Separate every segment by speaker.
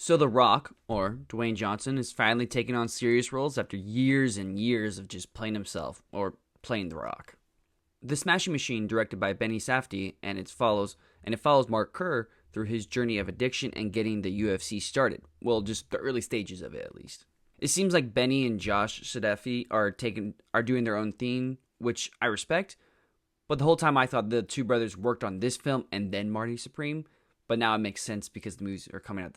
Speaker 1: So The Rock, or Dwayne Johnson, is finally taking on serious roles after years and years of just playing himself, or playing The Rock. The Smashing Machine, directed by Benny Safdie, and it follows Mark Kerr through his journey of addiction and getting the UFC started. Well, just the early stages of it, at least. It seems like Benny and Josh Sadefi are doing their own thing, which I respect. But the whole time I thought the two brothers worked on this film and then Marty Supreme. But now it makes sense because the movies are coming out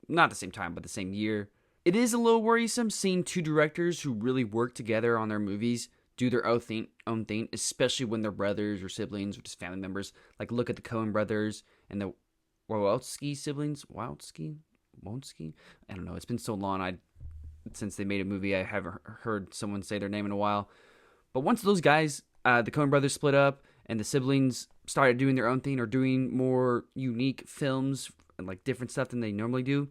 Speaker 1: not the same time, but the same year. It is a little worrisome seeing two directors who really work together on their movies do their own thing, especially when they're brothers or siblings or just family members. Like, look at the Coen brothers and the Wachowski siblings. Wachowski? I don't know. It's been so long since they made a movie. I haven't heard someone say their name in a while. But once those guys, the Coen brothers, split up and the siblings started doing their own thing or doing more unique films and like different stuff than they normally do,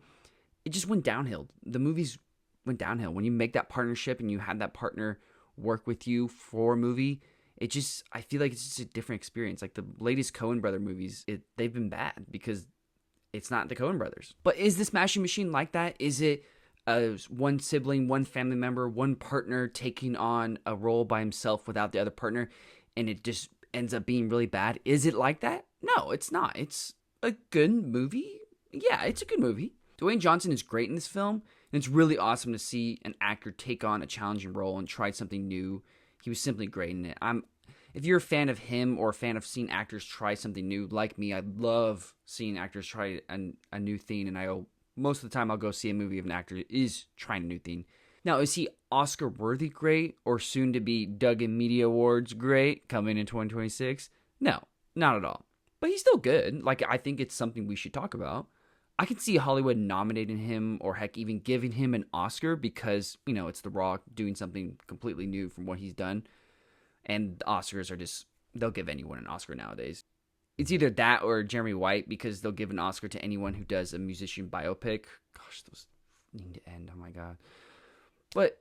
Speaker 1: it just went downhill. The movies went downhill. When you make that partnership and you have that partner work with you for a movie, I feel like it's just a different experience. Like the latest Coen brother movies, they've been bad because it's not the Coen brothers. But is the Smashing Machine like that? Is it one sibling, one family member, one partner taking on a role by himself without the other partner, and it just ends up being really bad? Is it like that? No, it's not. It's a good movie. Yeah, it's a good movie. Dwayne Johnson is great in this film, and it's really awesome to see an actor take on a challenging role and try something new. He was simply great in it. If you're a fan of him or a fan of seeing actors try something new, like me, I love seeing actors try a new thing, and most of the time I'll go see a movie of an actor that is trying a new thing. Now, is he Oscar-worthy great or soon-to-be Duggan Media Awards great coming in 2026? No, not at all. But he's still good. Like, I think it's something we should talk about. I can see Hollywood nominating him or heck even giving him an Oscar because, it's The Rock doing something completely new from what he's done. And the Oscars are they'll give anyone an Oscar nowadays. It's either that or Jeremy White because they'll give an Oscar to anyone who does a musician biopic. Gosh, those need to end. Oh my God. But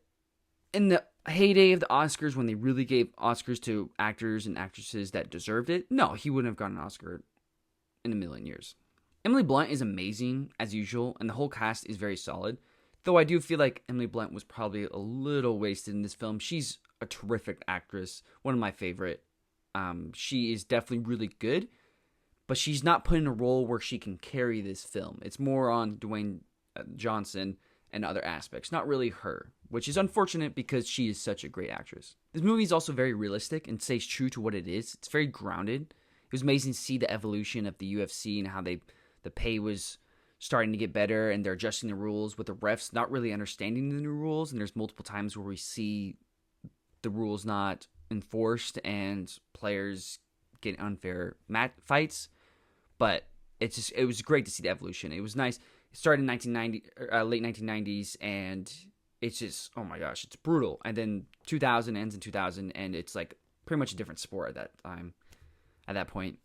Speaker 1: in the heyday of the Oscars, when they really gave Oscars to actors and actresses that deserved it, no, he wouldn't have gotten an Oscar in a million years. Emily Blunt is amazing, as usual, and the whole cast is very solid. Though I do feel like Emily Blunt was probably a little wasted in this film. She's a terrific actress, one of my favorite. She is definitely really good, but she's not put in a role where she can carry this film. It's more on Dwayne Johnson and other aspects, not really her, which is unfortunate because she is such a great actress. This movie is also very realistic and stays true to what it is. It's very grounded. It was amazing to see the evolution of the UFC and how the pay was starting to get better and they're adjusting the rules with the refs not really understanding the new rules. And there's multiple times where we see the rules not enforced and players get unfair fights. But it was great to see the evolution. It was nice. It started in late 1990s, and it's just, oh my gosh, it's brutal. And then 2000 ends in 2000, and it's like pretty much a different sport at that time, at that point.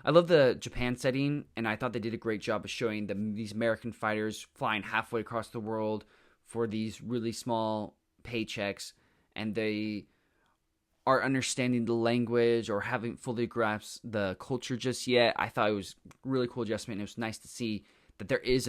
Speaker 1: I love the Japan setting, and I thought they did a great job of showing these American fighters flying halfway across the world for these really small paychecks, and they are understanding the language or haven't fully grasped the culture just yet. I thought it was a really cool adjustment, and it was nice to see that there is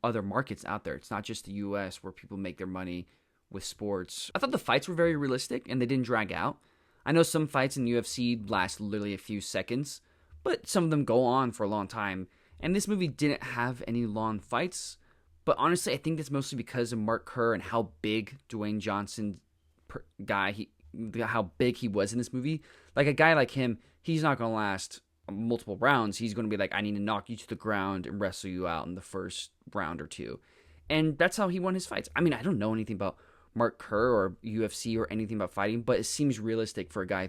Speaker 1: other markets out there. It's not just the U.S. where people make their money with sports. I thought the fights were very realistic, and they didn't drag out. I know some fights in the UFC last literally a few seconds, but some of them go on for a long time. And this movie didn't have any long fights. But honestly, I think that's mostly because of Mark Kerr and how big Dwayne Johnson how big he was in this movie. Like a guy like him, he's not going to last multiple rounds. He's going to be like, I need to knock you to the ground and wrestle you out in the first round or two. And that's how he won his fights. I mean, I don't know anything about Mark Kerr or UFC or anything about fighting, but it seems realistic for a guy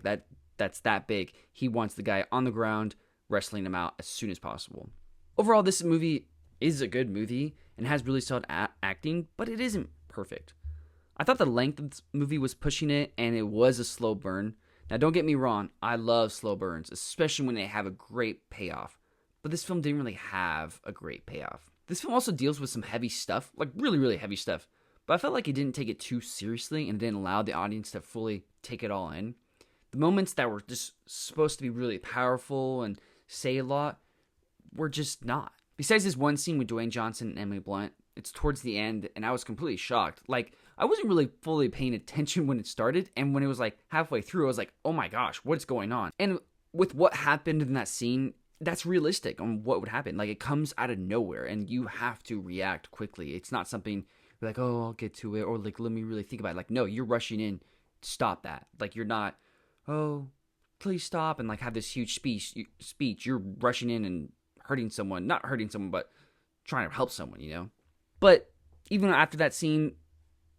Speaker 1: that's that big. He wants the guy on the ground, wrestling him out as soon as possible. Overall, this movie is a good movie and has really solid acting, but it isn't perfect. I thought the length of the movie was pushing it, and it was a slow burn. Now, don't get me wrong, I love slow burns, especially when they have a great payoff. But this film didn't really have a great payoff. This film also deals with some heavy stuff, like really, really heavy stuff. But I felt like it didn't take it too seriously and it didn't allow the audience to fully take it all in. The moments that were just supposed to be really powerful and say a lot were just not. Besides this one scene with Dwayne Johnson and Emily Blunt, it's towards the end, and I was completely shocked. Like, I wasn't really fully paying attention when it started, and when it was like halfway through, I was like, oh my gosh, what's going on? And with what happened in that scene, that's realistic on what would happen. Like, it comes out of nowhere, and you have to react quickly. It's not something you're like, oh, I'll get to it, or like, let me really think about it. Like, no, you're rushing in. Stop that. Like, you're not, oh, please stop, and like have this huge speech. You're rushing in and hurting someone, not hurting someone, but trying to help someone, you know? But even after that scene,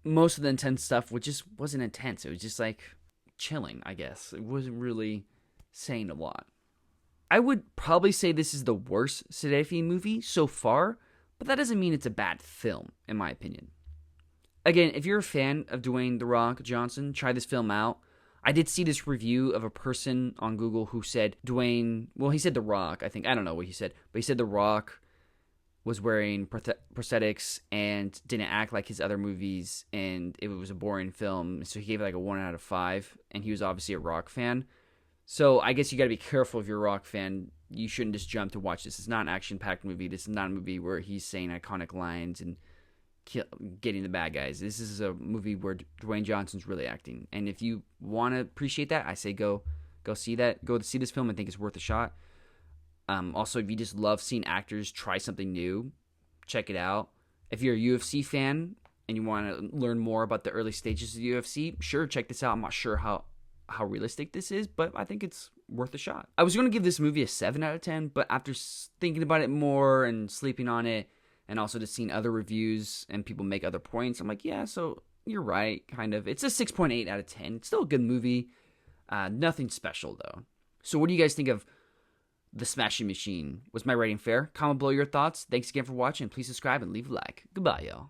Speaker 1: most of the intense stuff just wasn't intense. It was just like chilling, I guess. It wasn't really saying a lot. I would probably say this is the worst Sadafy movie so far, but that doesn't mean it's a bad film, in my opinion. Again, if you're a fan of Dwayne "The Rock" Johnson, try this film out. I did see this review of a person on Google who said Dwayne, well, he said The Rock, I think. I don't know what he said, but he said The Rock was wearing prosthetics and didn't act like his other movies, and it was a boring film, so he gave it like a 1 out of 5, and he was obviously a Rock fan. So I guess you got to be careful if you're a Rock fan. You shouldn't just jump to watch this. It's not an action-packed movie. This is not a movie where he's saying iconic lines and getting the bad guys. This is a movie where Dwayne Johnson's really acting, and if you want to appreciate that, I say go see that. Go see this film. I think it's worth a shot. Also, if you just love seeing actors try something new, check it out. If you're a UFC fan and you want to learn more about the early stages of the UFC, sure, check this out. I'm not sure how realistic this is, but I think it's worth a shot. I was going to give this movie a 7 out of 10, but after thinking about it more and sleeping on it, and also just seeing other reviews and people make other points, I'm like, yeah, so you're right, kind of. It's a 6.8 out of 10. It's still a good movie. Nothing special, though. So what do you guys think of The Smashing Machine? Was my rating fair? Comment below your thoughts. Thanks again for watching. Please subscribe and leave a like. Goodbye, y'all.